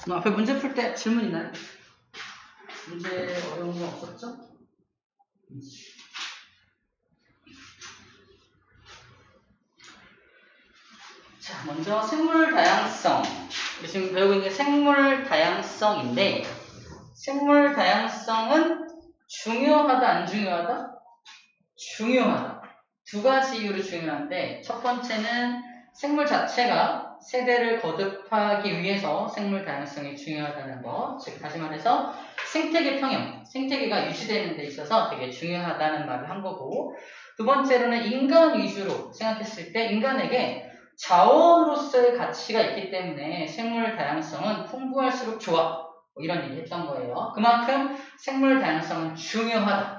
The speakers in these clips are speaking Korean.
앞에 문제 풀 때 질문 있나요? 문제 어려운 거 없었죠? 자, 먼저 생물 다양성. 우리 지금 배우고 있는 게 생물 다양성인데, 생물 다양성은 중요하다, 안 중요하다? 중요하다. 두 가지 이유로 중요한데, 첫 번째는 생물 자체가 세대를 거듭하기 위해서 생물 다양성이 중요하다는 것. 즉, 다시 말해서 생태계 평형, 생태계가 유지되는 데 있어서 되게 중요하다는 말을 한 거고, 두 번째로는 인간 위주로 생각했을 때 인간에게 자원으로서의 가치가 있기 때문에 생물 다양성은 풍부할수록 좋아. 뭐 이런 얘기 했던 거예요. 그만큼 생물 다양성은 중요하다.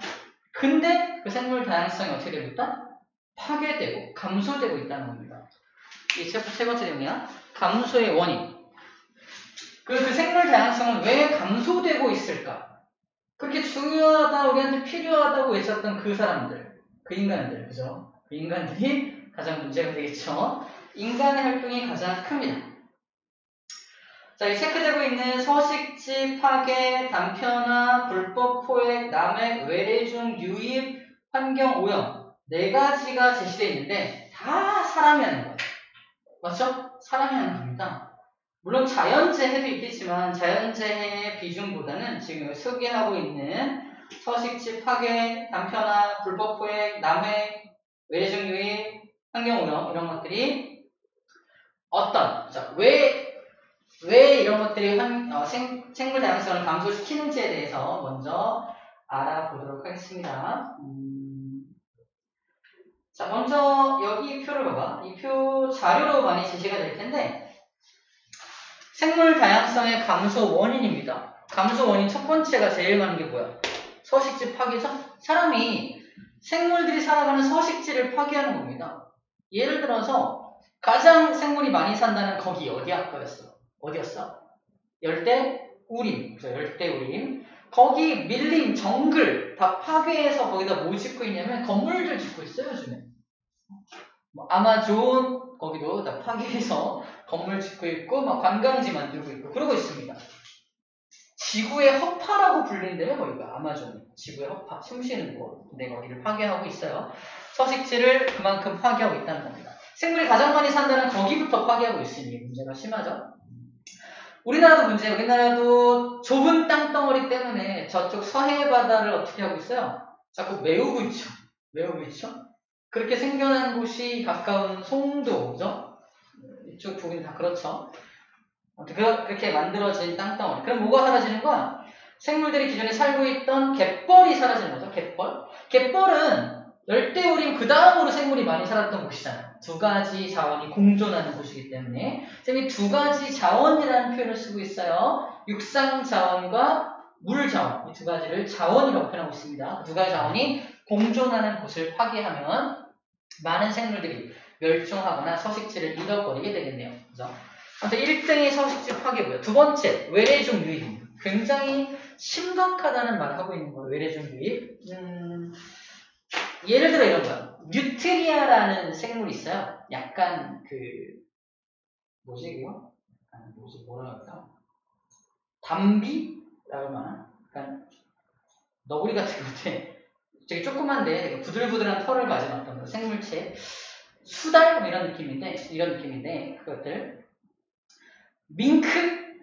근데 그 생물 다양성이 어떻게 되고 있다? 파괴되고 감소되고 있다는 겁니다. 이 세 번째 내용이야. 감소의 원인. 그 생물 다양성은 왜 감소되고 있을까? 그렇게 중요하다, 우리한테 필요하다고 외쳤던 그 사람들, 그 인간들, 그죠? 그 인간들이 가장 문제가 되겠죠. 인간의 활동이 가장 큽니다. 자, 이 체크되고 있는 서식지 파괴, 단편화, 불법 포획, 남획, 외래종 유입, 환경 오염 네 가지가 제시되어 있는데 다 사람이 하는 거예요. 맞죠? 사람이 하는 겁니다. 물론 자연재해도 있겠지만 자연재해의 비중보다는 지금 소개하고 있는 서식지 파괴, 단편화, 불법 포획, 남획, 외래종 유입, 환경 오염 이런 것들이 왜 이런 것들이 생물 다양성을 감소시키는지에 대해서 먼저 알아보도록 하겠습니다. 자, 먼저 여기 표를 봐봐. 이 표 자료로 많이 제시가 될 텐데 생물 다양성의 감소 원인입니다. 감소 원인 첫 번째가 제일 많은 게 뭐야? 서식지 파괴죠? 생물들이 살아가는 서식지를 파괴하는 겁니다. 예를 들어서 가장 생물이 많이 산다는 거기 어디였어? 열대우림. 그죠? 열대우림. 거기 밀림, 정글 다 파괴해서 거기다 뭐 짓고 있냐면 건물들 짓고 있어요, 요즘에. 아마존 거기도 다 파괴해서 건물 짓고 있고 막 관광지 만들고 있고 그러고 있습니다. 지구의 허파라고 불린대요, 거기가. 아마존 지구의 허파, 숨쉬는 곳. 근데 거기를 파괴하고 있어요. 서식지를 그만큼 파괴하고 있다는 겁니다. 생물이 가장 많이 산다는 거기부터 파괴하고 있으니 문제가 심하죠. 우리나라도 좁은 땅덩어리 때문에 저쪽 서해 바다를 어떻게 하고 있어요? 자꾸 메우고 있죠. 그렇게 생겨난 곳이 가까운 송도죠. 이쪽 부분이 다 그렇죠. 그렇게 만들어진 땅덩어리. 그럼 뭐가 사라지는 거야? 생물들이 기존에 살고 있던 갯벌이 사라지는 거죠. 갯벌은 열대우림 그 다음으로 생물이 많이 살았던 곳이잖아요. 두 가지 자원이 공존하는 곳이기 때문에 이 두 가지 자원이라는 표현을 쓰고 있어요. 육상 자원과 물 자원, 이 두 가지를 자원이라고 표현하고 있습니다. 두 가지 자원이 공존하는 곳을 파괴하면 많은 생물들이 멸종하거나 서식지를 잃어버리게 되겠네요. 그죠? 아무튼 1등이 서식지 파괴고요. 두 번째, 외래종 유입. 굉장히 심각하다는 말을 하고 있는 거예요. 외래종 유입. 예를 들어 이런 거야. 뉴트리아라는 생물이 있어요. 약간 뭐라 할까? 담비라고 하나? 약간 너구리 같은 건데 되게 조그만데 되게 부들부들한 털을 가진 어떤 생물체. 수달 이런 느낌인데 그것들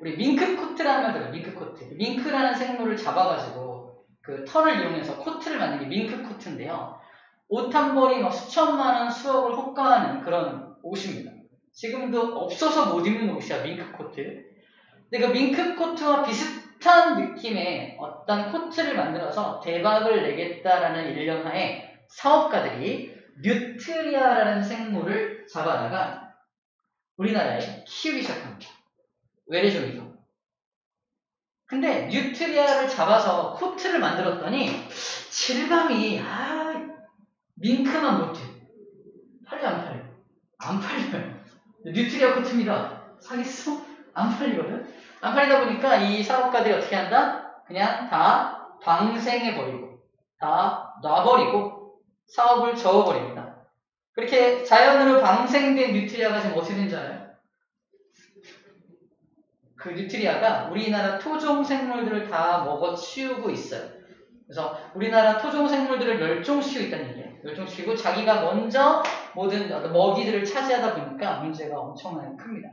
우리 밍크 코트라는 말 들어요. 밍크 코트. 밍크라는 생물을 잡아가지고 그 털을 이용해서 코트를 만든 게 밍크 코트인데요. 옷 한 벌이 막 수천만 원, 수억을 호가하는 그런 옷입니다. 지금도 없어서 못 입는 옷이야, 밍크 코트. 근데 그 밍크 코트와 비슷한 느낌의 어떤 코트를 만들어서 대박을 내겠다라는 일념하에 사업가들이 뉴트리아라는 생물을 잡아다가 우리나라에 키우기 시작합니다. 외래종이죠. 근데 뉴트리아를 잡아서 코트를 만들었더니 질감이 밍크만 못해. 안 팔려요. 뉴트리아 코트입니다. 사겠어? 안 팔리거든? 안 팔리다 보니까 이 사업가들이 어떻게 한다? 그냥 다 방생해버리고 다 놔버리고 사업을 저어버립니다. 그렇게 자연으로 방생된 뉴트리아가 지금 어떻게 된지 알아요? 그 뉴트리아가 우리나라 토종 생물들을 다 먹어치우고 있어요. 그래서 우리나라 토종 생물들을 멸종시키고 있다는 얘기예요. 멸종시키고 자기가 먼저 모든 먹이들을 차지하다 보니까 문제가 엄청나게 큽니다.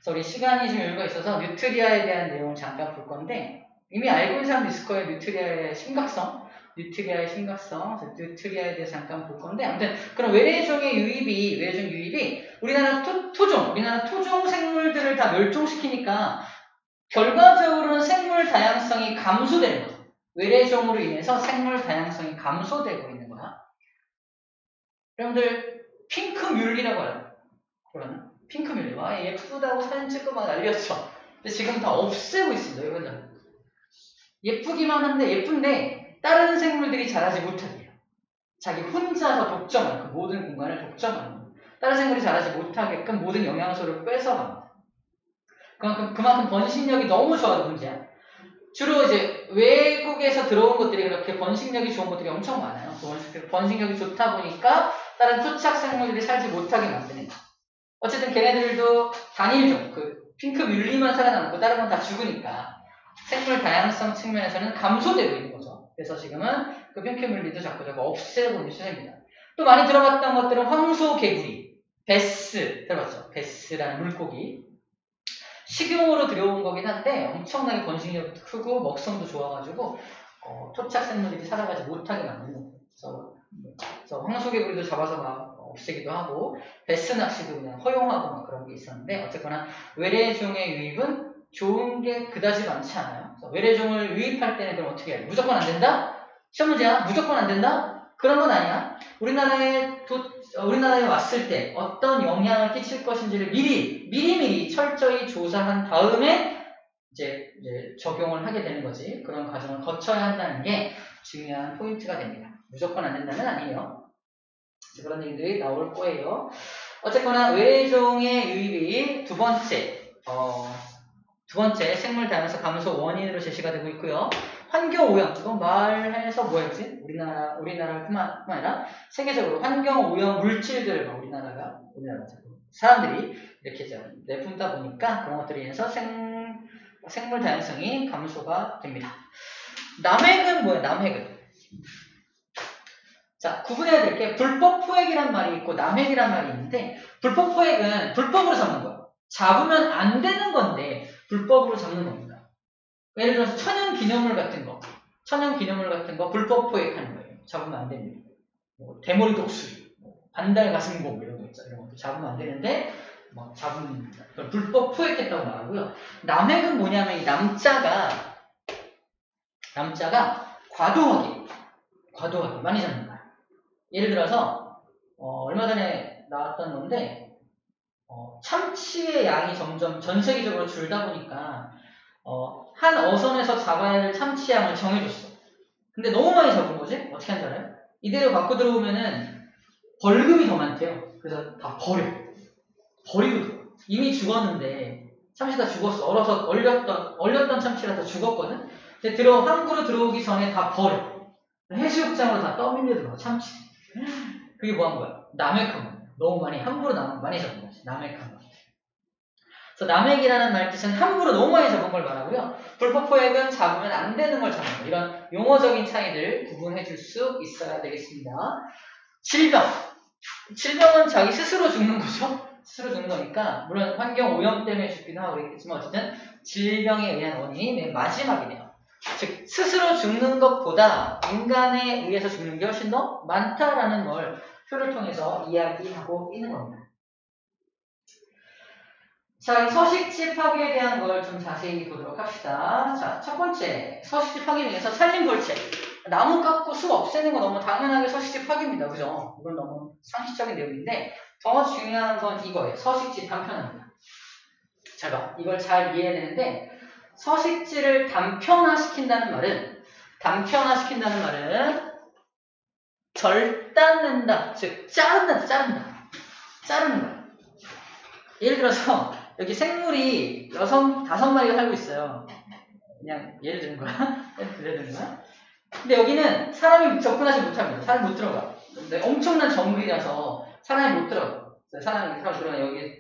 그래서 우리 시간이 좀 여유가 있어서 뉴트리아에 대한 내용을 잠깐 볼 건데 이미 알고 있는 사람도 있을 거예요. 뉴트리아의 심각성. 그래서 뉴트리아에 대해서 잠깐 볼 건데 아무튼 그런 외래종의 유입이 우리나라 토종 생물들을 다 멸종시키니까 결과적으로는 생물 다양성이 감소되는 거죠. 외래종으로 인해서 생물 다양성이 감소되고 있는 거야. 여러분들 핑크뮬리라고 알아요? 그러나? 핑크뮬리. 와 예쁘다고 사진 찍고 막 난리였죠. 근데 지금 다 없애고 있습니다. 이거는 예쁘기만 한데 예쁜데 다른 생물들이 자라지 못하게 해요. 자기 혼자서 독점하는 그 모든 공간을 독점하는 다른 생물이 자라지 못하게끔 모든 영양소를 뺏어갑니다. 그만큼 번식력이 너무 좋아서 문제야. 주로 이제 외국에서 들어온 것들이 그렇게 번식력이 좋은 것들이 엄청 많아요. 번식력이 좋다 보니까 다른 토착 생물들이 살지 못하게 만드는 거. 어쨌든 걔네들도 단일종, 그 핑크뮬리만 살아남고 다른 건 다 죽으니까 생물 다양성 측면에서는 감소되고 있는 거죠. 그래서 지금은 그 핑크뮬리도 자꾸 없애고 있는 추세입니다. 또 많이 들어봤던 것들은 황소개구리, 베스 들어봤죠? 베스라는 물고기. 식용으로 들여온 거긴 한데 엄청나게 번식력도 크고 먹성도 좋아가지고 토착 생물들이 살아가지 못하게 만드는 거예요. 그래서 황소개구리도 잡아서 막 없애기도 하고 베스 낚시도 그냥 허용하고 막 그런 게 있었는데 어쨌거나 외래종의 유입은 좋은 게 그다지 많지 않아요. 그래서 외래종을 유입할 때는 그럼 어떻게 해요? 무조건 안 된다? 시험 문제야? 무조건 안 된다? 그런 건 아니야. 우리나라에 왔을 때 어떤 영향을 끼칠 것인지를 미리 철저히 조사한 다음에 이제 적용을 하게 되는 거지. 그런 과정을 거쳐야 한다는 게 중요한 포인트가 됩니다. 무조건 안 된다는 아니에요. 그런 얘기들이 나올 거예요. 어쨌거나 외래종의 유입이 두 번째 생물 다양성 감소 원인으로 제시가 되고 있고요. 환경 오염, 이건 말해서 뭐였지? 우리나라뿐만 아니라 세계적으로 환경 오염 물질들, 우리나라 사람들이 이렇게 내뿜다 보니까 그런 것들에 인해서 생물 다양성이 감소가 됩니다. 남획은 뭐예요? 남획은 자, 구분해야 될 게 불법 포획이란 말이 있고 남획이란 말이 있는데 불법 포획은 불법으로 잡는 거야. 잡으면 안 되는 건데 불법으로 잡는 겁니다. 예를 들어서 천연기념물 같은 거 불법 포획하는 거예요. 잡으면 안 됩니다. 대머리 독수리, 반달 가슴곰 이런 거 있잖아요. 이런 것도 잡으면 안 되는데 잡으면 그걸 불법 포획했다고 말하고요. 남획은 뭐냐면 이 남자가 과도하게 많이 잡는 거야. 예를 들어서 얼마 전에 나왔던 건데 참치의 양이 점점 전 세계적으로 줄다 보니까 한 어선에서 잡아야 할 참치 양을 정해줬어. 근데 너무 많이 잡은 거지? 어떻게 한지 알아요? 이대로 갖고 들어오면은 벌금이 더 많대요. 그래서 다 버리고 들어. 이미 죽었는데 참치 다 죽었어. 얼어서 얼렸던 참치라 다 죽었거든. 근데 항구로 들어오기 전에 다 버려. 해수욕장으로 다 떠밀려 들어가 참치. 그게 뭐 한 거야? 남획한 거야. 너무 함부로 많이 잡은 거지. 남획한 거. 그래서 남획이라는 말 뜻은 함부로 너무 많이 잡은 걸 말하고요. 불법 포획은 잡으면 안 되는 걸 잡는 거. 이런 용어적인 차이들 구분해 줄 수 있어야 되겠습니다. 질병은 자기 스스로 죽는 거죠. 스스로 죽는 거니까 물론 환경 오염 때문에 죽기도 하고 있겠지만 어쨌든 질병에 의한 원인이 맨 마지막이네요. 즉 스스로 죽는 것보다 인간에 의해서 죽는 게 훨씬 더 많다라는 걸 표를 통해서 이야기하고 있는 겁니다. 자, 서식지 파괴에 대한 걸 좀 자세히 보도록 합시다. 자, 첫 번째 서식지 파괴 중에서 산림벌채. 나무 깎고 숲 없애는 거 너무 당연하게 서식지 파괴입니다. 그죠? 이건 너무 상식적인 내용인데 더 중요한 건 이거예요. 서식지 단편화입니다. 잘 봐. 이걸 잘 이해해야 되는데 서식지를 단편화시킨다는 말은 절단낸다. 즉 자르는 거야. 예를 들어서 여기 생물이 5마리가 살고 있어요. 그냥 예를 드는 거야. 근데 여기는 사람이 접근하지 못합니다. 사람이 못 들어가. 근데 엄청난 정글이라서 사람이 못 들어가. 사람이 들어가 여기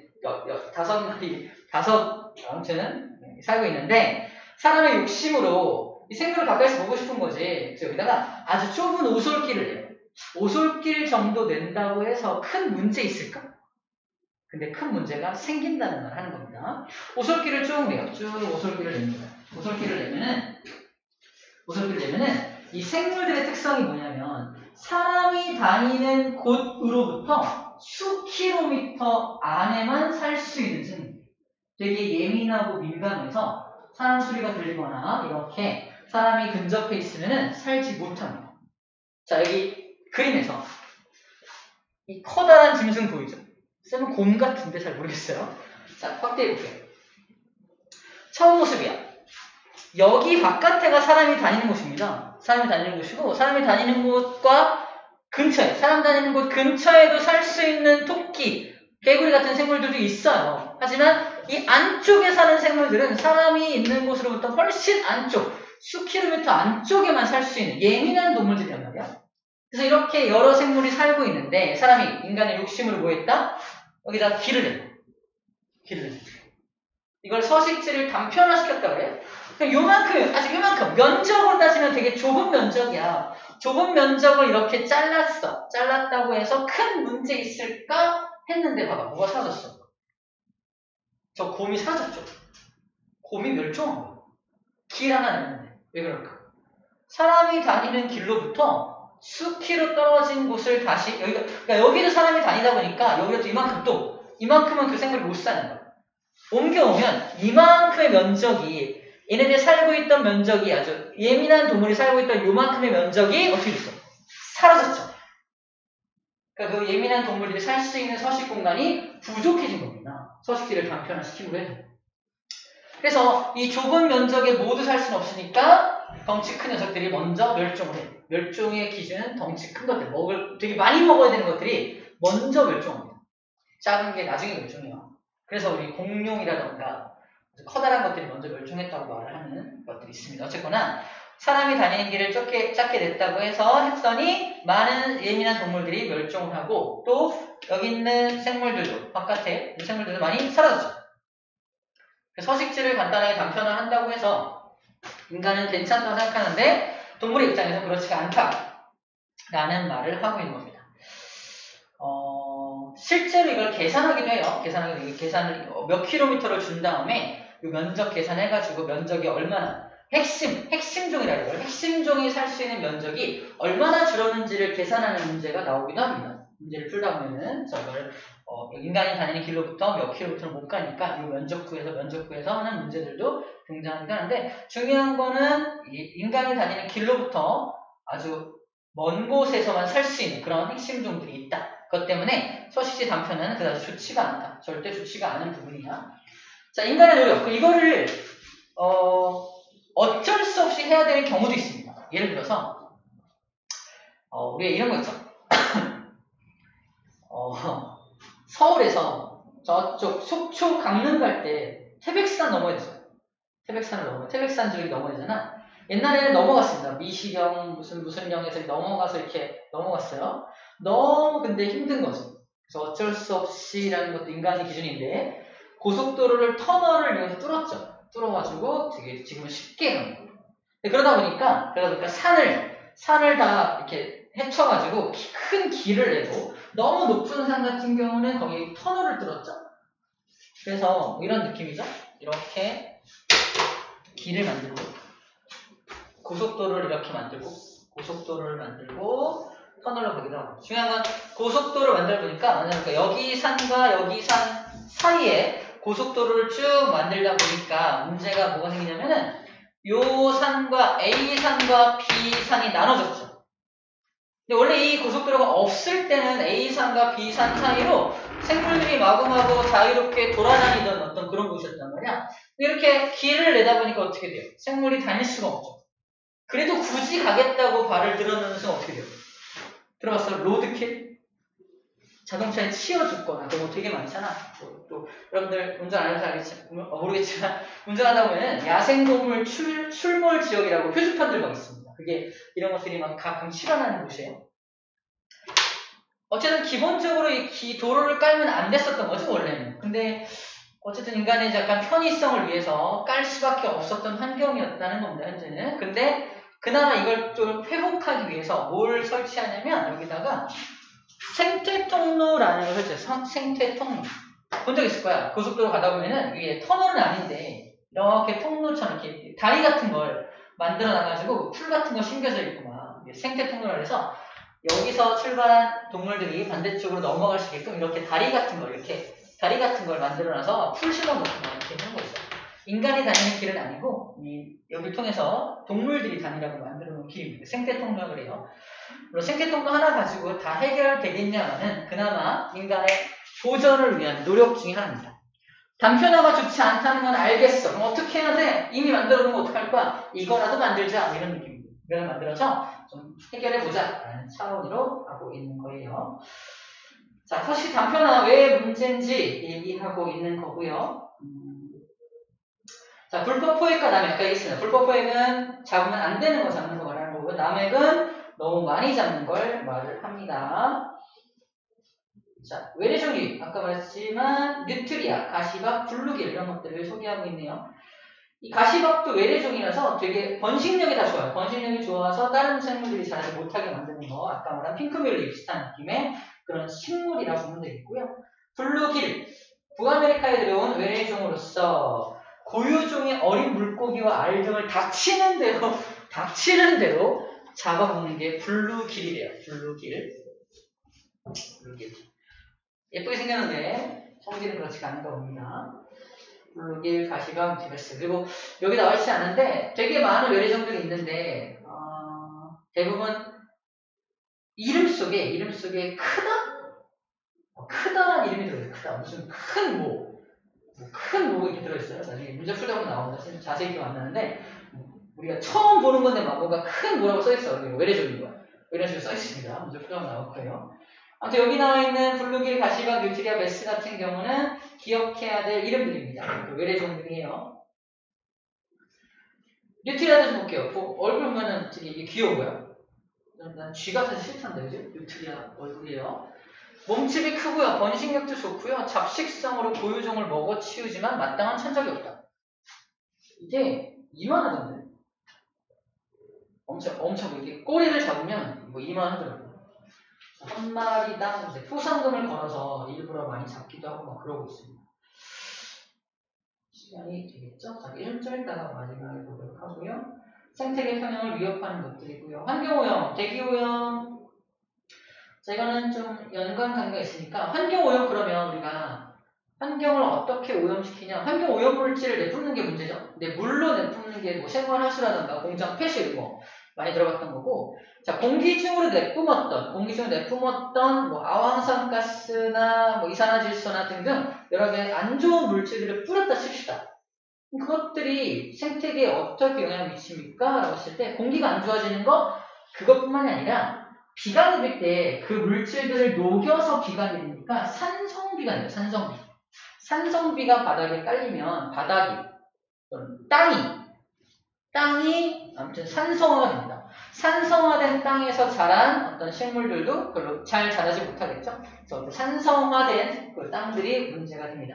아무튼 살고 있는데 사람의 욕심으로 이 생물을 가까이서 보고 싶은 거지. 그래서 여기다가 아주 좁은 오솔길을 내요. 오솔길 정도 낸다고 해서 큰 문제 있을까? 근데 큰 문제가 생긴다는 말 하는 겁니다. 오솔길을 쭉 내요. 쭉 오솔길을 냅니다. 오솔길을 내면은 이 생물들의 특성이 뭐냐면 사람이 다니는 곳으로부터 수킬로미터 안에만 살 수 있는 생물. 되게 예민하고 민감해서 사람 소리가 들리거나 이렇게 사람이 근접해 있으면 살지 못합니다. 자, 여기 그림에서 이 커다란 짐승 보이죠? 쌤은 곰 같은데 잘 모르겠어요. 자, 확대해 볼게요. 처음 모습이야. 여기 바깥에가 사람이 다니는 곳입니다. 사람이 다니는 곳이고 사람이 다니는 곳과 근처에 사람 다니는 곳 근처에도 살 수 있는 토끼, 개구리 같은 생물들도 있어요. 하지만 이 안쪽에 사는 생물들은 사람이 있는 곳으로부터 훨씬 안쪽, 수킬로미터 안쪽에만 살 수 있는 예민한 동물들이란 말이야. 그래서 이렇게 여러 생물이 살고 있는데 사람이 인간의 욕심으로 뭐 했다? 여기다 길을 내. 이걸 서식지를 단편화시켰다고 해요. 요만큼, 아주 요만큼. 면적으로 따지면 되게 좁은 면적이야. 좁은 면적을 이렇게 잘랐어. 잘랐다고 해서 큰 문제 있을까? 했는데 봐봐. 뭐가 사라졌어? 저 곰이 사라졌죠. 곰이 멸종한 거야. 길 하나 냈는데. 왜 그럴까? 사람이 다니는 길로부터 수키로 떨어진 곳을 다시, 그러니까 여기도 사람이 다니다 보니까 여기도 이만큼은 그 생물이 못 사는 거야. 옮겨오면 이만큼의 면적이 얘네들이 살고 있던 면적이 아주 예민한 동물이 살고 있던 요만큼의 면적이 어떻게 됐어? 사라졌죠. 그러니까 그 예민한 동물들이 살 수 있는 서식 공간이 부족해진 겁니다. 서식지를 단편화시키므로 해서. 그래서 이 좁은 면적에 모두 살 수는 없으니까 덩치 큰 녀석들이 먼저 멸종을 해요. 멸종의 기준은 덩치 큰 것들, 되게 많이 먹어야 되는 것들이 먼저 멸종합니다. 작은 게 나중에 멸종해요. 그래서 우리 공룡이라던가 커다란 것들이 먼저 멸종했다고 말을 하는 것들이 있습니다. 어쨌거나 사람이 다니는 길을 작게 냈다고 했더니 많은 예민한 동물들이 멸종을 하고 또 여기 있는 생물들도 바깥에 있는 생물들도 많이 사라졌죠. 서식지를 간단하게 단편화한다고 해서 인간은 괜찮다고 생각하는데 동물의 입장에서 그렇지가 않다라는 말을 하고 있는 겁니다. 실제로 이걸 계산하기도 해요. 계산을 몇 킬로미터를 준 다음에 이 면적 계산해가지고 면적이 얼마나 핵심종이라고 해요. 핵심종이 살 수 있는 면적이 얼마나 줄었는지를 계산하는 문제가 나오기도 합니다. 문제를 풀다 보면은 저걸 인간이 다니는 길로부터 몇 킬로미터를 못 가니까 이 면적 구해서 하는 문제들도 등장하기도 하는데 중요한 거는 인간이 다니는 길로부터 아주 먼 곳에서만 살 수 있는 그런 핵심종들이 있다. 그것 때문에 서식지 단편화는 그다지 좋지가 않다. 절대 좋지가 않은 부분이야. 자, 인간의 노력. 이거를 어쩔 수 없이 해야 되는 경우도 있습니다. 예를 들어서 우리가 이런 거 있죠. 서울에서 저쪽 속초 강릉 갈 때 태백산 넘어야 돼요. 태백산 저기 넘어야 되잖아. 옛날에는 넘어갔습니다. 미시령 무슨령에서 넘어가서 이렇게 넘어갔어요. 너무 근데 힘든 거죠. 그래서 어쩔 수 없이라는 것도 인간의 기준인데 고속도로를 터널을 이용해서 뚫었죠. 뚫어가지고 되게 지금은 쉽게 가는 거예요. 그러다 보니까 산을 다 이렇게 헤쳐가지고 큰 길을 내고 너무 높은 산 같은 경우는 거기 터널을 뚫었죠. 그래서 이런 느낌이죠. 이렇게 길을 만들고 고속도로를 이렇게 만들고 터널로 가기도 하고. 중요한 건 고속도로를 만들어 보니까 여기 산과 여기 산 사이에 고속도로를 쭉 만들다 보니까 문제가 뭐가 생기냐면은 요 산과 A산과 B산이 나눠졌죠. 근데 원래 이 고속도로가 없을 때는 A산과 B산 사이로 생물들이 마구마구 자유롭게 돌아다니던 어떤 그런 곳이었단 말이야. 이렇게 길을 내다 보니까 어떻게 돼요? 생물이 다닐 수가 없죠. 그래도 굳이 가겠다고 발을 들어놓는 순간 어떻게 돼요? 들어봤어? 로드킬? 자동차에 치여 죽거나 그런 거 되게 많잖아. 또 여러분들 운전 안 해서 알겠지? 모르겠지만 운전하다 보면 야생동물 출몰 지역이라고 표지판들 막 있습니다. 그게 이런 것들이 막 가끔 실현하는 곳이에요. 어쨌든 기본적으로 이 도로를 깔면 안 됐었던 거죠, 원래는. 근데 어쨌든 인간의 약간 편의성을 위해서 깔 수밖에 없었던 환경이었다는 겁니다, 현재는. 근데 그나마 이걸 좀 회복하기 위해서 뭘 설치하냐면 여기다가 생태통로라는 걸 설치해요. 생태통로. 본 적 있을 거야. 고속도로 가다 보면은 위에 터널은 아닌데 이렇게 통로처럼 이렇게 다리 같은 걸 만들어 놔가지고 풀 같은 거 심겨져 있고 막 생태통로라 해서 여기서 출발한 동물들이 반대쪽으로 넘어갈 수 있게끔 이렇게 다리 같은 걸 만들어놔서 풀 심어놓고 이렇게 하는 거 있어요. 인간이 다니는 길은 아니고 여기를 통해서 동물들이 다니라고 만들어놓은 길입니다. 생태통로라 그래요. 물론 생태통로 하나 가지고 다 해결되겠냐는 그나마 인간의 보전을 위한 노력 중에 하나입니다. 단편화가 좋지 않다는 건 알겠어. 그럼 어떻게 해야 돼? 이미 만들어놓은 거 어떡할 거야? 이거라도 만들자. 이런 느낌입니다. 이걸 만들어서 좀 해결해보자 라는 차원으로 하고 있는 거예요. 자, 사실 단편화 왜 문제인지 얘기하고 있는 거고요. 자, 불법 포획과 남획 아까 얘기했습니다. 불법 포획은 잡으면 안 되는 거 잡는 거 말하는 거고요. 남획은 너무 많이 잡는 걸 말을 합니다. 자, 외래 종류 아까 말했지만 뉴트리아, 가시박, 블루길 이런 것들을 소개하고 있네요. 이 가시박도 외래종이라서 되게 번식력이 다 좋아요. 번식력이 좋아서 다른 생물들이 자라지 못하게 만드는 거 아까 말한 핑크뮬리 비슷한 느낌의 그런 식물이라고 보면 되겠고요. 블루길, 북아메리카에 들어온 외래종으로서 고유종의 어린 물고기와 알 등을 닥치는 대로 잡아먹는 게 블루길이래요. 블루길. 예쁘게 생겼는데 성질은 그렇지가 않은가 봅니다. 블루길, 가시박, 뉴트리아스. 그리고 여기 나와 있지 않은데 되게 많은 외래종들이 있는데 대부분 이름 속에 크다라는 이름이 들어있어요. 크다. 무슨 큰 모 이렇게 들어있어요. 나중에 문제 풀다 보면 나옵니다. 자세히 기억 안 나는데 우리가 처음 보는 건데 막 뭔가 큰 모라고 써있어요. 외래종인 거야. 외래종이 써있습니다. 문제 풀다 보면 나올 거예요. 아무튼 여기 나와 있는 블루길, 가시박, 뉴트리아, 베스 같은 경우는 기억해야 될 이름들입니다. 외래종들이에요. 뉴트리아도 좀 볼게요. 얼굴 보면은 되게 귀여워요. 난 쥐 같아서 싫던데, 그죠? 뉴트리아 얼굴이에요. 몸집이 크고요. 번식력도 좋고요. 잡식성으로 고유종을 먹어치우지만 마땅한 천적이 없다. 이게 이만하던데. 엄청 이게 꼬리를 잡으면 뭐 이만하더라고요. 한 마리당 포상금을 걸어서 일부러 많이 잡기도 하고 막 그러고 있습니다. 시간이 되겠죠? 자, 1점 있다가 마지막에 보도록 하고요. 생태계 평형을 위협하는 것들이고요. 환경오염, 대기오염. 자, 이거는 좀 연관관계가 있으니까 환경오염 그러면 우리가 환경을 어떻게 오염시키냐. 환경오염 물질을 내뿜는 게 문제죠. 근데 물로 내뿜는 게 뭐 생활하수라든가 공장 폐수 이런 거 많이 들어갔던 거고, 자, 공기 중으로 내뿜었던 뭐 아황산가스나 뭐 이산화질소나 등등 여러 개 안 좋은 물질들을 뿌렸다 칩시다. 그것들이 생태계에 어떻게 영향을 미칩니까? 라고 했을 때 공기가 안 좋아지는 거 그것뿐만이 아니라 비가 내릴 때 그 물질들을 녹여서 비가 내리니까 산성비가 내요. 산성비가 바닥에 깔리면 바닥이 땅이 아무튼 산성화가 됩니다. 산성화된 땅에서 자란 어떤 식물들도 별로 잘 자라지 못하겠죠. 그래서 산성화된 그 땅들이 문제가 됩니다.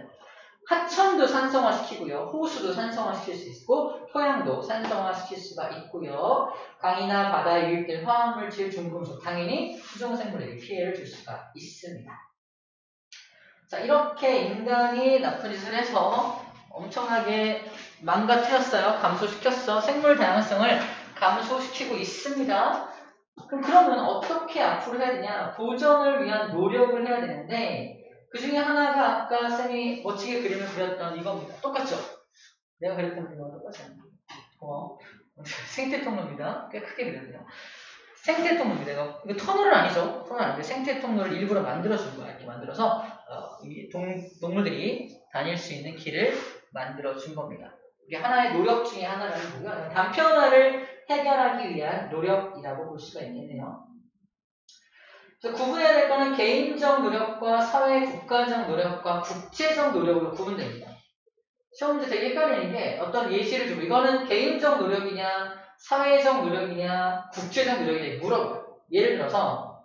하천도 산성화시키고요. 호수도 산성화시킬 수 있고 토양도 산성화시킬 수가 있고요. 강이나 바다에 유입된 화학물질, 중금속 당연히 수중생물에게 피해를 줄 수가 있습니다. 자, 이렇게 인간이 나쁜 짓을 해서 엄청나게 망가뜨렸어요. 감소시켰어. 생물 다양성을 감소시키고 있습니다. 그러면 어떻게 앞으로 해야 되냐? 보전을 위한 노력을 해야 되는데 그 중에 하나가 아까 쌤이 멋지게 그림을 그렸던 이겁니다. 똑같죠? 내가 그렸던 그림과 똑같지 않나요? 생태통로입니다. 꽤 크게 그렸네요. 생태통로입니다. 이거 터널은 아니죠? 터널 아닌데 생태통로를 일부러 만들어준 거야. 이렇게 만들어서 동물들이 다닐 수 있는 길을 만들어준 겁니다. 이게 하나의 노력 중에 하나라는 거고요. 단편화를 해결하기 위한 노력이라고 볼 수가 있겠네요. 그래서 구분해야 될 거는 개인적 노력과 사회 국가적 노력과 국제적 노력으로 구분됩니다. 시험 문제 되게 헷갈리는 게 어떤 예시를 주고 이거는 개인적 노력이냐 사회적 노력이냐 국제적 노력이냐 물어봐요. 예를 들어서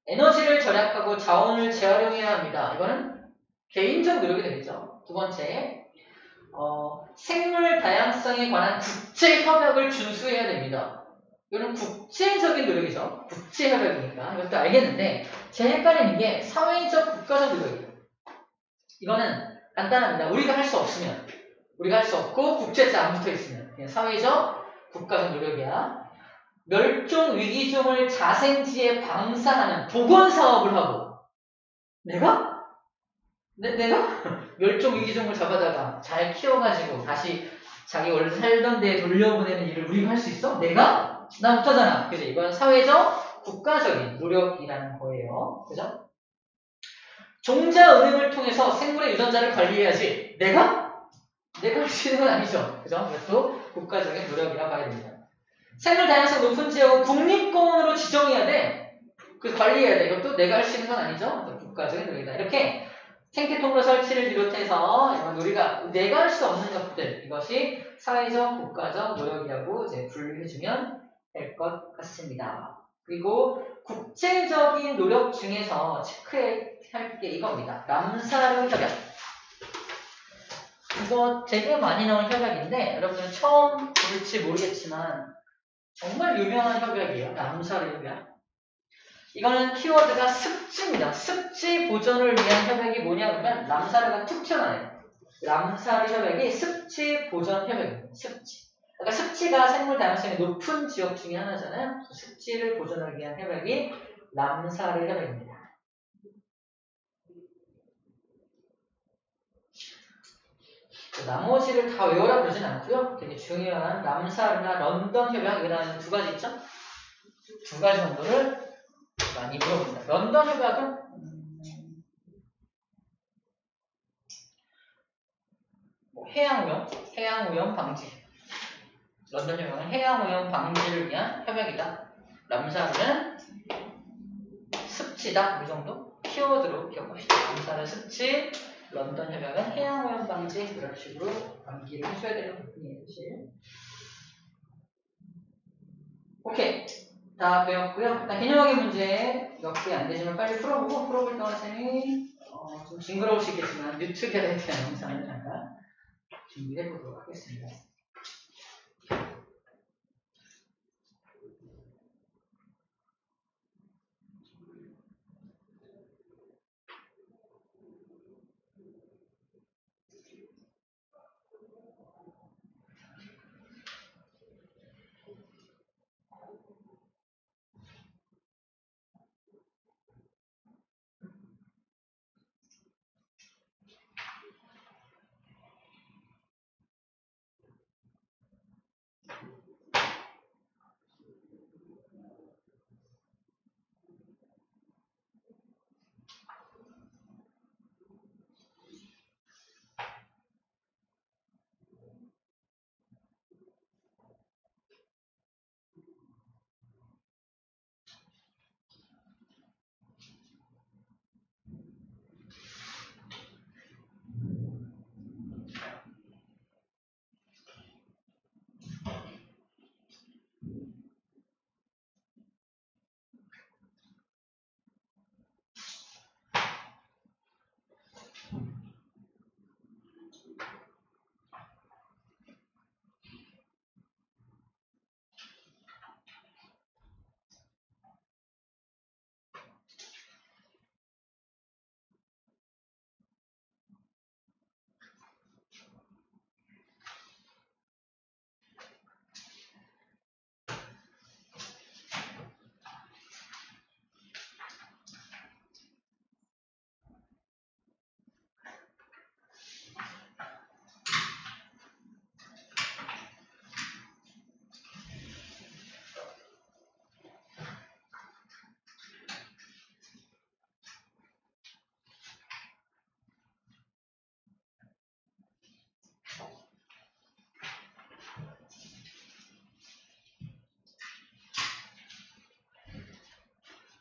에너지를 절약하고 자원을 재활용해야 합니다. 이거는 개인적 노력이 되겠죠. 두 번째, 생물 다양성에 관한 국제 협약을 준수해야 됩니다. 이거는 국제적인 노력이죠. 국제 협약이니까 이것도 알겠는데 제일 헷갈리는 게 사회적 국가적 노력이에요. 이거는 간단합니다. 우리가 할 수 없으면, 우리가 할 수 없고 국제자 안 붙어 있으면 그냥 사회적 국가적 노력이야. 멸종 위기종을 자생지에 방사하는 복원 사업을 하고 내가 멸종 위기종을 잡아다가 잘 키워가지고 다시 자기 원래 살던 데에 돌려보내는 일을 우리가 할 수 있어? 내가? 나 못하잖아. 그죠? 이건 사회적 국가적인 노력이라는 거예요. 그죠? 종자 은행을 통해서 생물의 유전자를 관리해야지. 내가 할 수 있는 건 아니죠. 그죠? 이것도 국가적인 노력이라고 봐야 됩니다. 생물 다양성 높은 지역은 국립공원으로 지정해야 돼. 그래서 관리해야 돼. 이것도 내가 할 수 있는 건 아니죠. 국가적인 노력이다. 이렇게 생태 통로 설치를 비롯해서 우리가 내가 할 수 없는 것들, 이것이 사회적 국가적 노력이라고 이제 분류해주면 될 것 같습니다. 그리고 국제적인 노력 중에서 체크해야 할 게 이겁니다. 람사르 협약. 이거 되게 많이 나온 협약인데 여러분은 처음 볼지 모르겠지만 정말 유명한 협약이에요. 람사르 협약. 이거는 키워드가 습지입니다. 습지 보존을 위한 협약이 뭐냐면 람사르가 툭 튀어나와요. 람사르 협약이 습지 보존 협약입니다. 습지. 그러니까 습지가 생물 다양성이 높은 지역 중에 하나잖아요. 습지를 보존하기 위한 협약이 람사르 협약입니다. 나머지를 다 외워라 그러진 않고요. 되게 중요한 람사르나 런던 협약이라는 두 가지 있죠? 두 가지 정도를 많이 물어봅니다. 런던 협약은 해양오염 방지. 런던 협약은 해양오염 방지를 위한 협약이다. 람사르는 습지다. 이 정도 키워드로 기억합시다. 람사르 습지, 런던 협약은 해양오염 방지. 이런 식으로 암기를 해줘야 되는 부분이에요. 사실. 오케이. 다 배웠고요. 일단 개념학의 문제 몇 개 안 되지만 빨리 풀어보고 풀어볼 동안 쌤이 좀 징그러울 수 있겠지만 뉴트겔에 대한 영상을 잠깐 준비해 보도록 하겠습니다.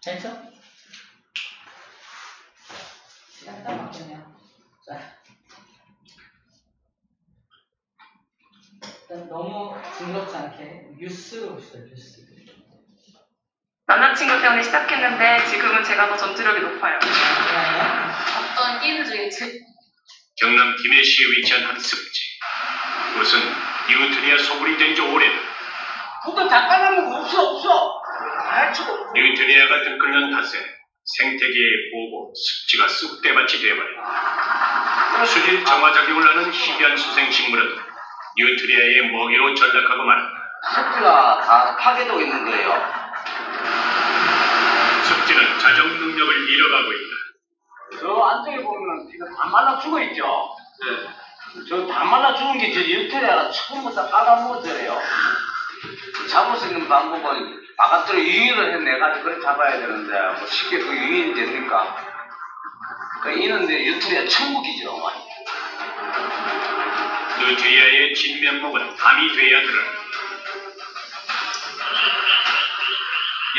됐죠? 시간 딱 맞겠네요. 자, 일단 너무 징그럽지 않게 뉴스로 봅시다. 뉴스. 남자친구 때문에 시작했는데 지금은 제가 더 전투력이 높아요. 어떤 게임 중에 경남 김해시에 위치한 한 습지. 그것은 뉴트리아 소굴이 된 지 오래다. 그거 다 깔아먹고 없어. 아, 저거. 뉴트리아가 들끓는 탓에 생태계의 보고 습지가 쑥대밭이 되어버린다. 수질 정화작용을 하는 희귀한 수생식물은 뉴트리아의 먹이로 전락하고 말았다. 습지가 다 파괴되고 있는 거예요. 습지는 자정 능력을 잃어가고 있다. 저 안쪽에 보면 지금 다 말라 죽어 있죠? 네. 저 다 말라 죽은 게 저 유태리아가 처음부터 깔아먹었잖아요. 잡을 수 있는 방법은 바깥으로 유인을 해내가지고 그걸 잡아야 되는데 뭐 쉽게 그 유인이 됩니까? 그 이는데 유태리아 천국이죠. 뉴트리아의 진면목은 밤이 돼야 드러난다.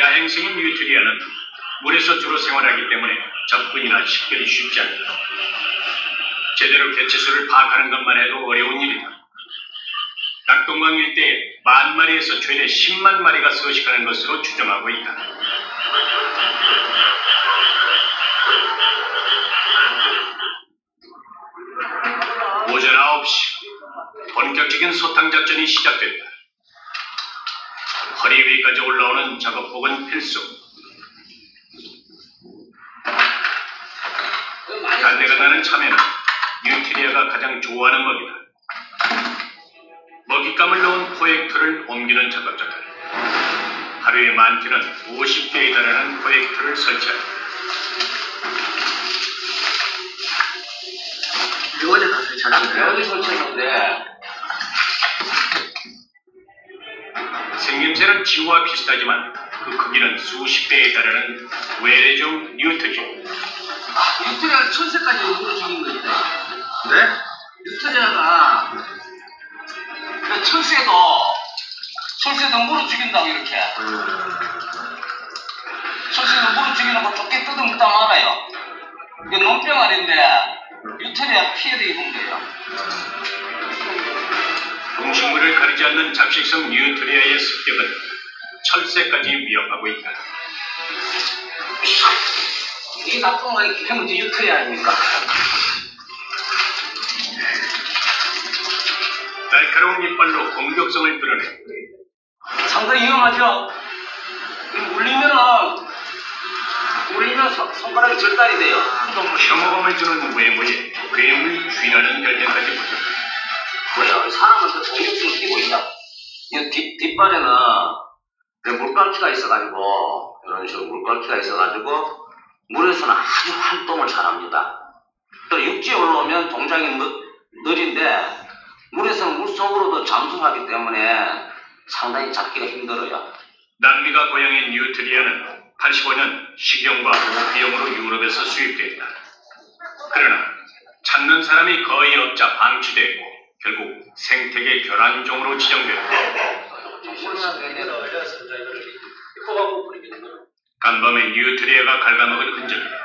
야행성인 뉴트리아는 물에서 주로 생활하기 때문에 접근이나 식별이 쉽지 않다. 제대로 개체수를 파악하는 것만 해도 어려운 일이다. 낙동강 일대에 10,000마리에서 최대 10만 마리가 서식하는 것으로 추정하고 있다. 오전 9시 본격적인 소탕 작전이 시작됐다. 허리 위까지 올라오는 작업복은 필수. 단내가 나는 참외는 뉴트리아가 가장 좋아하는 먹이다. 먹잇감을 넣은 포획틀을 옮기는 작업자들. 하루에 많게는 50개에 달하는 포획틀을 설치한다. 어제 다 설치했는데. 어제 설치했는데. 생김새는 지구와 비슷하지만 그 크기는 수십 배에 달하는 외래종 뉴트지. 유태리아가 천세까지 물어 죽인 거 있다. 네? 유태리아가 철새도 물어 죽인다고 이렇게. 철새도 물어 죽이는 거 좁게 뜯으면 딱 알아요. 이게 논병아리인데 유태리아 피해를 입은 거예요. 동식물을 가리지 않는 잡식성 뉴트리아의 습격은 철새까지 위협하고 있다. 이 나쁜 말이 해문지 유태리아 아닙니까? 날카로운 이빨로 공격성을 드러내. 상당히 위험하죠? 울리면 손가락이 절단이 돼요. 혐오감을 주는 외모에 괴물 쥐라는 별명까지 붙었다. 뭐야, 사람한테 공격성을 띠고 있다. 이 뒷발에는 물갈퀴가 있어가지고, 이런 식으로 물갈퀴가 있어가지고, 물에서는 아주 활동을 잘합니다. 또 육지에 올라오면 동작이 느린데, 물에서는 물속으로도 잠수하기 때문에 상당히 잡기가 힘들어요. 남미가 고향인 뉴트리아는 85년 식용과 오피용으로 유럽에서 수입됐다. 그러나 찾는 사람이 거의 없자 방치됐고 결국 생태계 교란종으로 지정됐다. 간밤에 뉴트리아가 갉아먹은 흔적이다.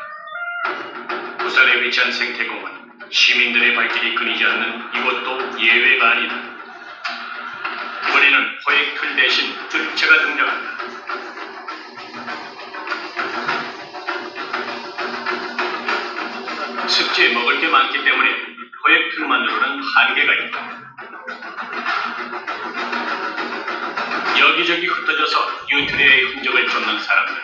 부산에 위치한 생태공원. 시민들의 발길이 끊이지 않는 이것도 예외가 아니다. 이번에는 포획틀 대신 뜰채가 등장한다. 습지에 먹을 게 많기 때문에 포획틀만으로는 한계가 있다. 여기저기 흩어져서 뉴트리아의 흔적을 쫓는 사람들.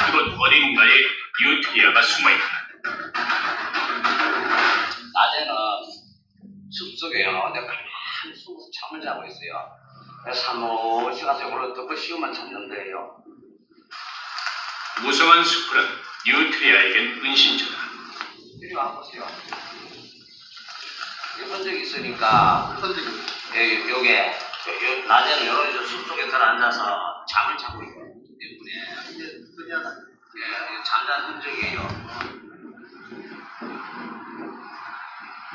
이곳 어딘가에 뉴트리아가 숨어있다. 낮에는 숲속에 근데 가만히 숨어서 잠을 자고 있어요. 그래서 사무실 가서 이걸로 덮고 씌우면 잤는데요. 무성한 숲은 뉴트리아에겐 은신처다. 이리 와보세요. 이 흔적이 있으니까 요게 낮에는 이런 숲속에 들어앉아서 잠을 자고 있기 때문에 잠자는 흔적이에요.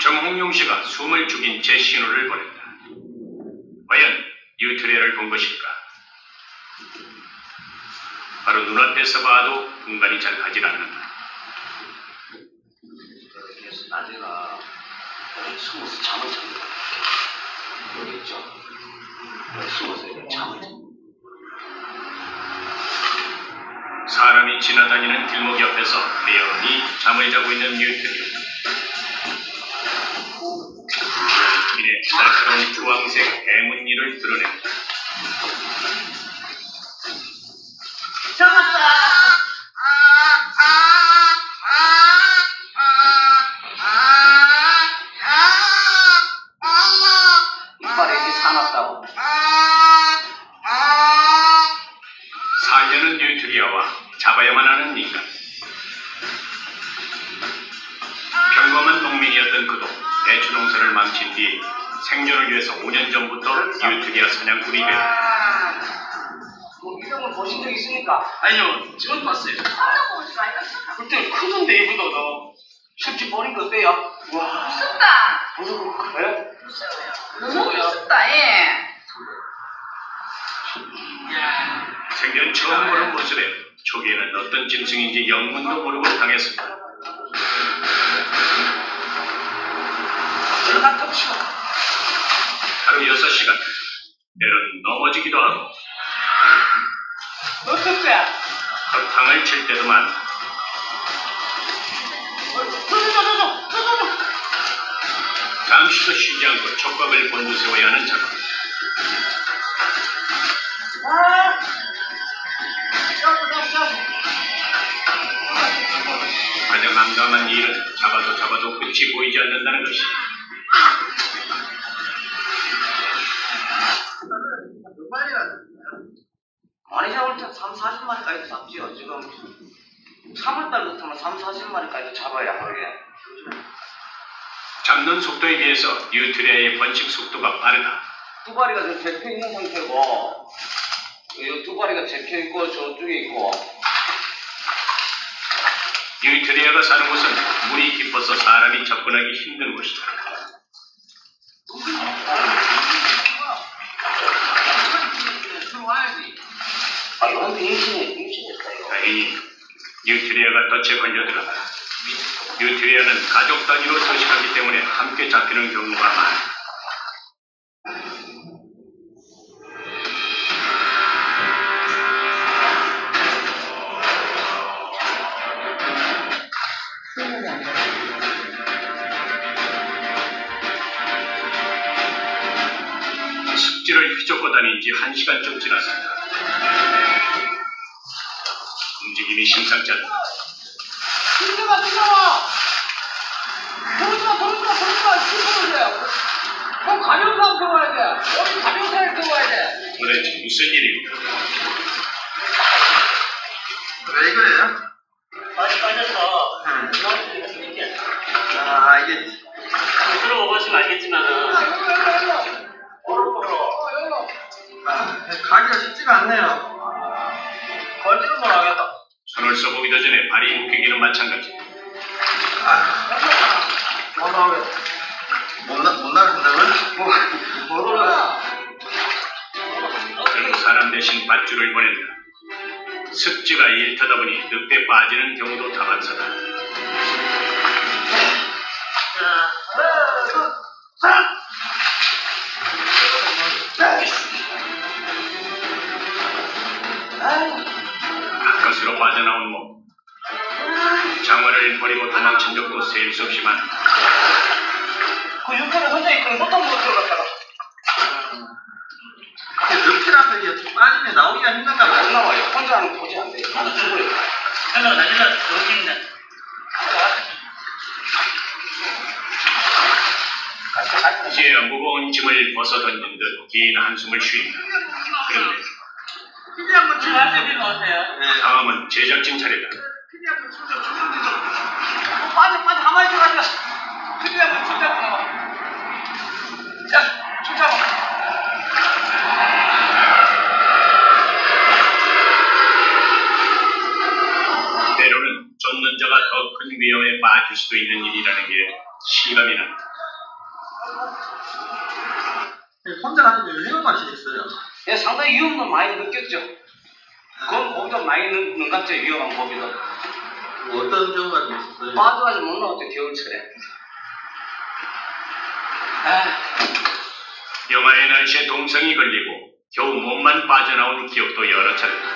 정홍용 씨가 숨을 죽인 제 신호를 보냈다. 과연 뉴트리아를 본 것일까? 바로 눈앞에서 봐도 분간이 잘 가질 않는다. 그래서 낮에는 숨어서 잠을 잡니다. 여기 있죠? 숨어서 잠을 사람이 지나다니는 길목 옆에서 배연히 잠을 자고 있는 뉴트리오. 이내 날카로운 주황색 대문니를 드러낸다. 이빨에 이렇게 사납다고. 살려는 뉴트리아와 잡아야만 하는 인간. 평범한 농민이었던 그도 배추 농사를 망친 뒤 생존을 위해서 5년 전부터 뉴트리아 사냥꾼이 됐다. 뭐 이런 걸 보신 적 있습니까? 아니요, 지금 봤어요. 그때 크던데 이보다도 실제 버린 거 어때요? 와. 무섭다. 무슨 그래? 너무 무섭다, 예. 생전 처음 보는 모습에 초기에는 어떤 짐승인지 영문도 모르고 당했습니다. 들어가 덮치고. 하루 6시간, 때론 넘어지기도 하고 어떡해? 헛탕을 칠 때도 많고 잠시도 쉬지 않고 촉각을 곤두세워야 하는 작업. 가장 난감한 일은 잡아도 끝이 보이지 않는다는 것이. 많이 잡을 때 3, 40마리까지 잡지요. 지금 3월달부터는 3, 40마리까지 잡아야 하루에. 잡는 속도에 비해서 뉴트리아의 번식 속도가 빠르다. 두 발이가 지금 접혀 있는 상태고, 이 두 발이가 접혀 있고 저쪽에 있고. 뉴트리아가 사는 곳은 물이 깊어서 사람이 접근하기 힘든 곳이다. 아, 이건 임신했어요. 다행히 뉴트리아가 덫에 걸려들었다. 뉴트리아는 가족 단위로 서식하기 때문에 함께 잡히는 경우가 많다. 습지를 휘젓고 다닌 지 1시간쯤 지났습니다. 움직임이 심상치 않다. 들어가! 버리지마! 죽어야 그럼 가벼운 사람 들어와야 돼. 여기 가벼운 사람 들어와야 돼. 도대체 무슨 일입니까? 왜 그래요? 많이 빠져서. 아, 이게 들어보시면 알겠지만은. 가기가 쉽지가 않네요. 걸지를 못하겠다. 손을 써보기도 전에 발이 묶이기는 마찬가지. 못 나오겠다. 못 나간다고요? 결국 사람 대신 밧줄을 보낸다. 습지가 일터다 보니 늪에 빠지는 경우도 다반사다. 바깥으로 빠져나온 몸. 장화를 버리고 도망친 적도 셀 수 없이 많다. 그 육회를 혼자 있거든 보통 못 들어갔다가. 늪이라서 이게 빠지면 나오기가 힘든가 봐요. 못 나와요. 혼자는 보지 안 돼요. 하나 죽어요. 하나 나질러 들어오십니다. 이제야 무거운 짐을 벗어던진 듯 긴 한숨을 쉰다. 그런데 TV 한번 출발해 주면 어때요? 다음은 제작진 차례다. 빠져 가만히 들어가자. 큰일이야 진짜. 야 쫓아봐. 때로는 쫓는 자가 더 큰 위험에 빠질 수도 있는 일이라는 게 실감이 난다. 혼자 다니면 위험 맛이겠어요. 예, 상당히 위험도 많이 느꼈죠. 그건 거기도 많이 넣은 것 같아요. 위험한 법이도. 어떤 경우가 좀 있었어요? 빠져가지고 못 나왔죠. 겨울철에. 영하의 날씨에 동상이 걸리고 겨우 몸만 빠져나온 기억도 여러 차례다.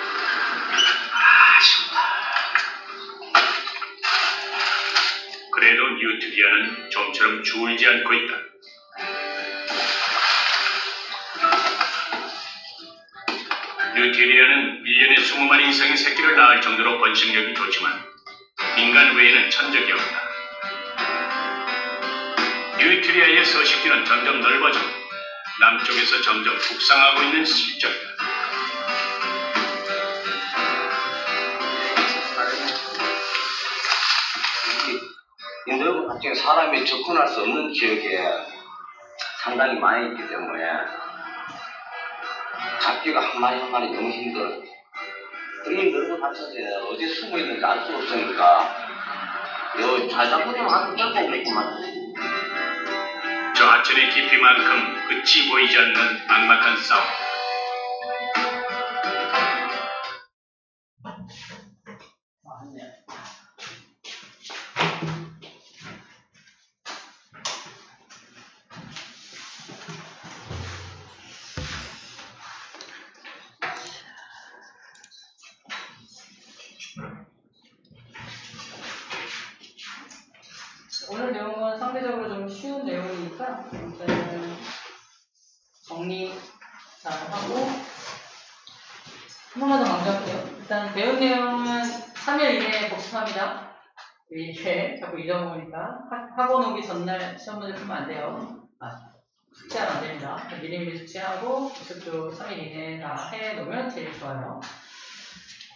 그래도 뉴트리아는 좀처럼 줄지 않고 있다. 뉴트리아는 1년에 20마리 이상의 새끼를 낳을 정도로 번식력이 좋지만 인간 외에는 천적이 없다. 뉴트리아의 서식지는 점점 넓어지고 남쪽에서 점점 북상하고 있는 실정이다. 이 넓은 각종에 사람이 접근할 수 없는 지역에 상당히 많이 있기 때문에 잡기가 한 마리 한 마리 너무 힘들어요. 이 넓은 합천에 어디 숨어 있는지 알 수 없으니까 잘 잡으면 한 떼고 오겠구만. 저 하천의 깊이만큼 끝이 보이지 않는 막막한 싸움. 오늘 내용은 상대적으로 좀 쉬운 내용이니까 일단은 정리 잘 하고 한 번만 더 강조할게요. 일단 배운 내용은 3일 이내에 복습합니다. 이렇게 자꾸 잊어먹으니까 학원 오기 전날 시험 문제 풀면 안 돼요. 숙제하면 안 됩니다. 미리미리 숙제하고 복습도 3일 이내에 다 해놓으면 제일 좋아요.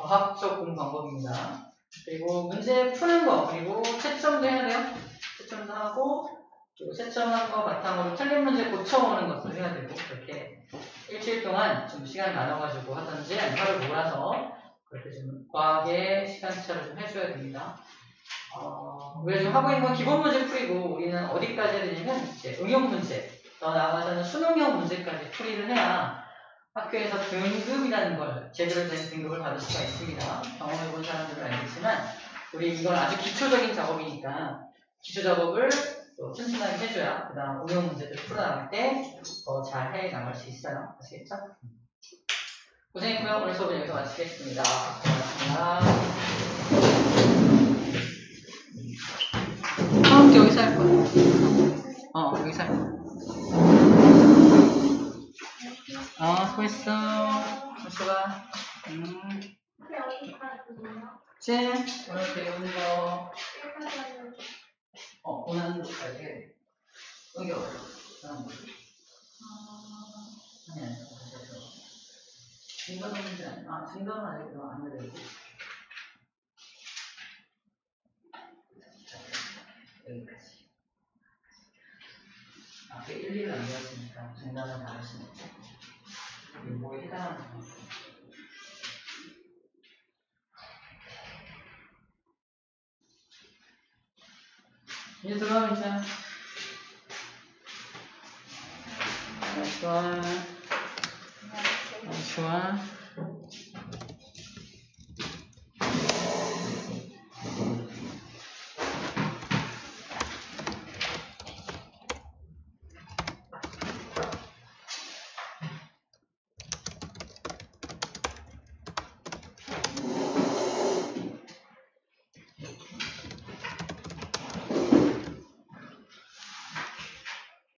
과학적 공부 방법입니다. 그리고 문제 푸는 거, 그리고 채점도 해야 돼요. 채점도 하고, 그리고 채점한 거 바탕으로 틀린 문제 고쳐오는 것도 해야 되고, 그렇게 일주일 동안 좀 시간 나눠가지고 하든지, 아니면 하루 몰아서 그렇게 좀 과하게 시간 투자를 좀 해줘야 됩니다. 우리가 지금 하고 있는 건 기본 문제 풀이고, 우리는 어디까지 해야 되냐면, 이제 응용 문제, 더 나아가서는 수능형 문제까지 풀이를 해야 학교에서 등급이라는 걸, 제대로 된 등급을 받을 수가 있습니다. 경험해본 사람들은 알겠지만, 우리 이건 아주 기초적인 작업이니까, 기초 작업을 또 튼튼하게 해줘야, 그 다음 응용 문제들 풀어나갈 때 더 잘 해 나갈 수 있어요. 아시겠죠? 고생했고요. 오늘 수업은 여기서 마치겠습니다. 고맙습니다. 다음 주 여기서 할 거야. 여기서 할 거야. 수고했어. 수고하. 쌤, 오늘 배운 거. 오늘 하는 것까지 해야 돼. 여기 어디? 아니, 증거는 문제 아니야. 증거는 아직 안 내려야지. 여기까지. 앞에 1, 2를 안 배웠으니까 증거는 다 하시니까. 뭐에 해당하는 거. 이제 들어가면 있잖아. 좋아. 좋아.